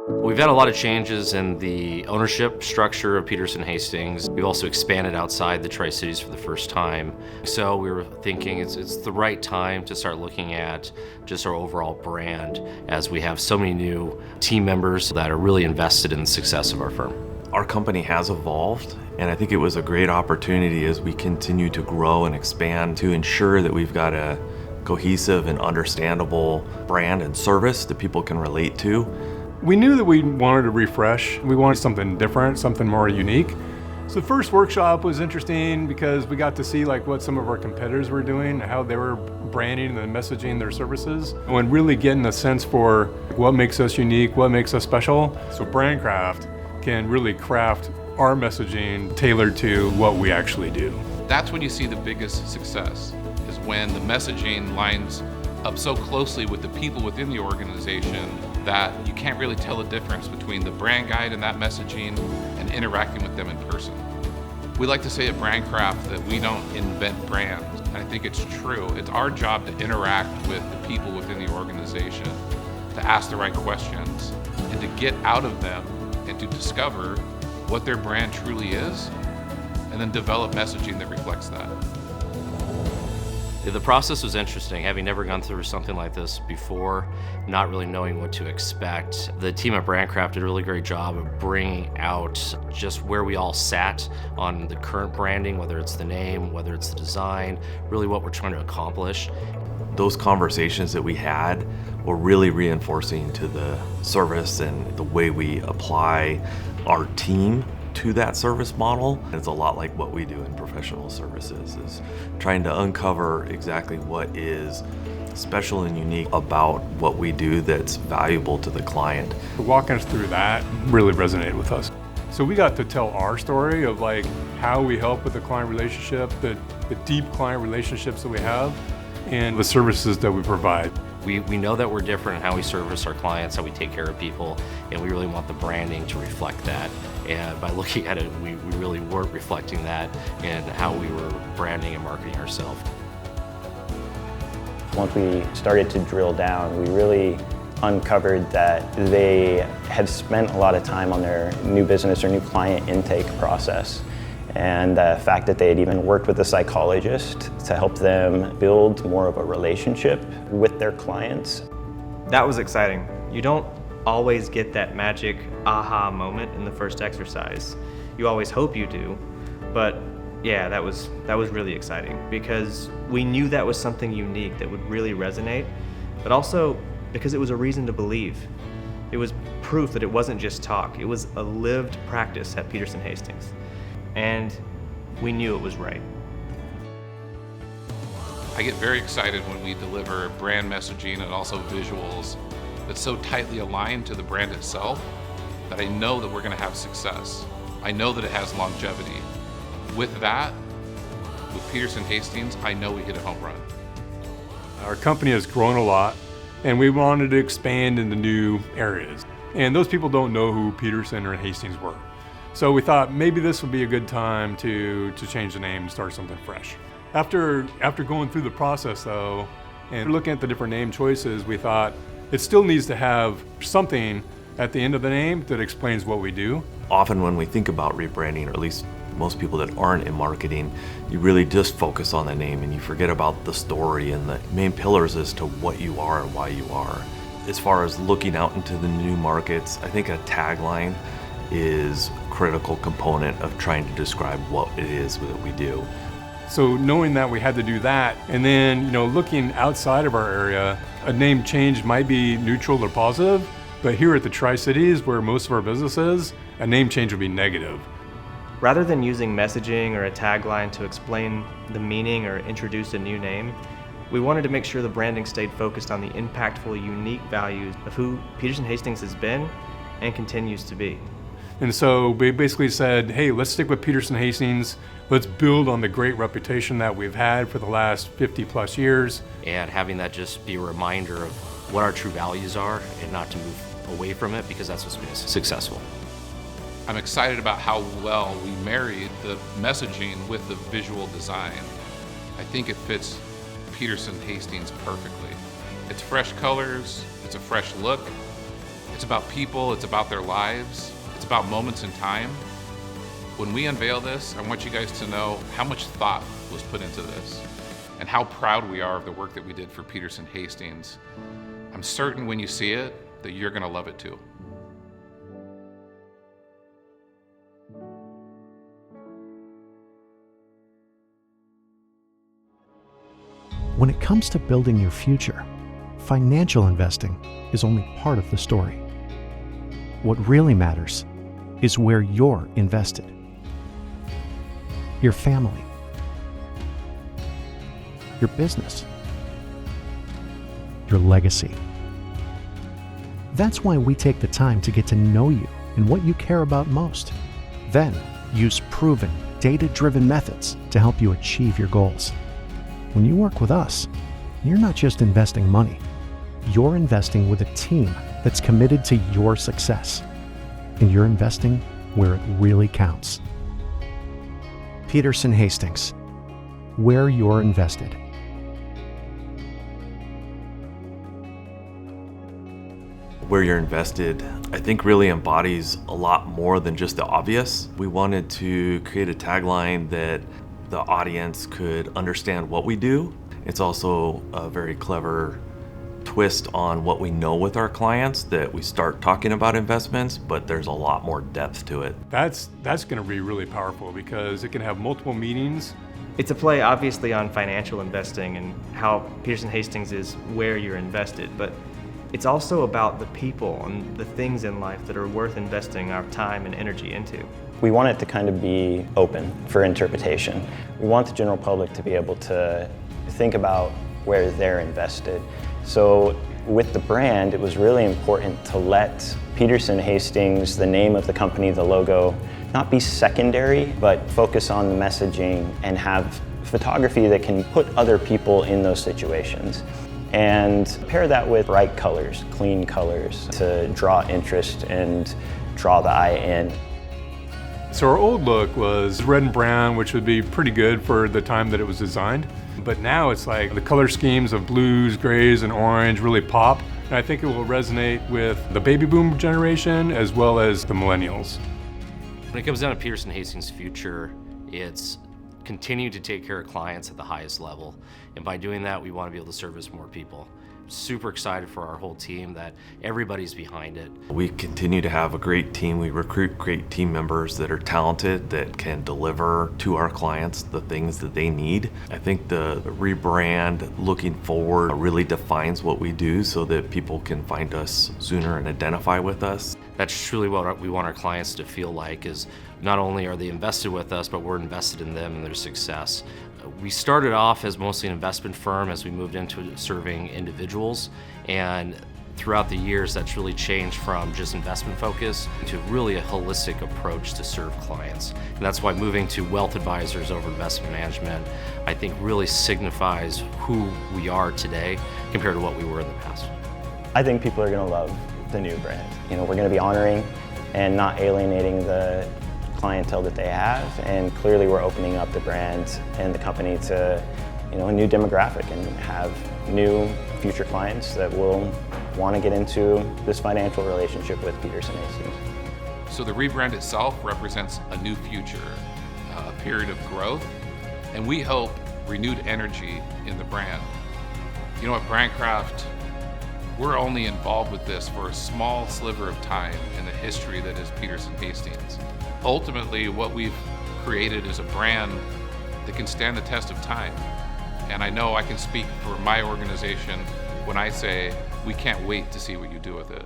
We've had a lot of changes in the ownership structure of Petersen Hastings. We've also expanded outside the Tri-Cities for the first time. So we were thinking it's the right time to start looking at just our overall brand, as we have so many new team members that are really invested in the success of our firm. Our company has evolved, and I think it was a great opportunity as we continue to grow and expand to ensure that we've got a cohesive and understandable brand and service that people can relate to. We knew that we wanted to refresh. We wanted something different, something more unique. So the first workshop was interesting because we got to see what some of our competitors were doing, how they were branding and messaging their services, and really getting a sense for what makes us unique, what makes us special. So BrandCraft can really craft our messaging tailored to what we actually do. That's when you see the biggest success, is when the messaging lines up so closely with the people within the organization that you can't really tell the difference between the brand guide and that messaging and interacting with them in person. We like to say at BrandCraft that we don't invent brands, and I think it's true. It's our job to interact with the people within the organization, to ask the right questions, and to get out of them and to discover what their brand truly is, and then develop messaging that reflects that. The process was interesting, having never gone through something like this before, not really knowing what to expect. The team at BrandCraft did a really great job of bringing out just where we all sat on the current branding, whether it's the name, whether it's the design, really what we're trying to accomplish. Those conversations that we had were really reinforcing to the service and the way we apply our team to that service model. It's a lot like what we do in professional services, is trying to uncover exactly what is special and unique about what we do that's valuable to the client. Walking us through that really resonated with us. So we got to tell our story of how we help with the client relationship, the deep client relationships that we have, and the services that we provide. We know that we're different in how we service our clients, how we take care of people, and we really want the branding to reflect that. And by looking at it, we really weren't reflecting that in how we were branding and marketing ourselves. Once we started to drill down, we really uncovered that they had spent a lot of time on their new business or new client intake process. And the fact that they had even worked with a psychologist to help them build more of a relationship with their clients. That was exciting. You don't always get that magic aha moment in the first exercise. You always hope you do, but yeah, that was really exciting because we knew that was something unique that would really resonate, but also because it was a reason to believe. It was proof that it wasn't just talk, it was a lived practice at Petersen Hastings. And we knew it was right. I get very excited when we deliver brand messaging and also visuals that's so tightly aligned to the brand itself that I know that we're going to have success. I know that it has longevity. With that, with Petersen Hastings, I know we hit a home run. Our company has grown a lot, and we wanted to expand into new areas. And those people don't know who Petersen or Hastings were. So we thought maybe this would be a good time to change the name and start something fresh. After going through the process though, and looking at the different name choices, we thought it still needs to have something at the end of the name that explains what we do. Often when we think about rebranding, or at least most people that aren't in marketing, you really just focus on the name and you forget about the story and the main pillars as to what you are and why you are. As far as looking out into the new markets, I think a tagline is a critical component of trying to describe what it is that we do. So knowing that we had to do that, and then looking outside of our area, a name change might be neutral or positive, but here at the Tri-Cities, where most of our business is, a name change would be negative. Rather than using messaging or a tagline to explain the meaning or introduce a new name, we wanted to make sure the branding stayed focused on the impactful, unique values of who Petersen Hastings has been and continues to be. And so we basically said, hey, let's stick with Petersen Hastings. Let's build on the great reputation that we've had for the last 50 plus years. And having that just be a reminder of what our true values are and not to move away from it, because that's what's been successful. I'm excited about how well we married the messaging with the visual design. I think it fits Petersen Hastings perfectly. It's fresh colors, it's a fresh look, It's about people, it's about their lives, it's about moments in time. When we unveil this, I want you guys to know how much thought was put into this and how proud we are of the work that we did for Petersen Hastings. I'm certain when you see it that you're going to love it too. When it comes to building your future, financial investing is only part of the story. What really matters is where you're invested. Your family, your business, your legacy. That's why we take the time to get to know you and what you care about most. Then use proven, data-driven methods to help you achieve your goals. When you work with us, you're not just investing money, you're investing with a team that's committed to your success. And you're investing where it really counts. Petersen Hastings, where you're invested. Where you're invested, I think really embodies a lot more than just the obvious. We wanted to create a tagline that the audience could understand what we do. It's also a very clever twist on what we know with our clients, that we start talking about investments, but there's a lot more depth to it. That's going to be really powerful because it can have multiple meanings. It's a play obviously on financial investing and how Petersen Hastings is where you're invested, but it's also about the people and the things in life that are worth investing our time and energy into. We want it to kind of be open for interpretation. We want the general public to be able to think about where they're invested. So with the brand, it was really important to let Petersen Hastings, the name of the company, the logo, not be secondary, but focus on the messaging and have photography that can put other people in those situations. And pair that with bright colors, clean colors, to draw interest and draw the eye in. So our old look was red and brown, which would be pretty good for the time that it was designed. But now it's like the color schemes of blues, grays, and orange really pop. And I think it will resonate with the baby boom generation as well as the millennials. When it comes down to Petersen Hastings' future, it's continue to take care of clients at the highest level. And by doing that, we want to be able to service more people. Super excited for our whole team that everybody's behind it. We continue to have a great team. We recruit great team members that are talented, that can deliver to our clients the things that they need. I think the rebrand looking forward really defines what we do so that people can find us sooner and identify with us. That's truly what we want our clients to feel like, is not only are they invested with us, but we're invested in them and their success. We started off as mostly an investment firm as we moved into serving individuals, and throughout the years that's really changed from just investment focus to really a holistic approach to serve clients. And that's why moving to wealth advisors over investment management, I think really signifies who we are today compared to what we were in the past. I think people are going to love the new brand. You know, we're going to be honoring and not alienating the clientele that they have, and clearly we're opening up the brand and the company to, you know, a new demographic and have new future clients that will want to get into this financial relationship with Petersen Hastings. So the rebrand itself represents a new future, a period of growth, and we hope renewed energy in the brand. You know, at Brandcraft, we're only involved with this for a small sliver of time in the history that is Petersen Hastings. Ultimately, what we've created is a brand that can stand the test of time. And I know I can speak for my organization when I say we can't wait to see what you do with it.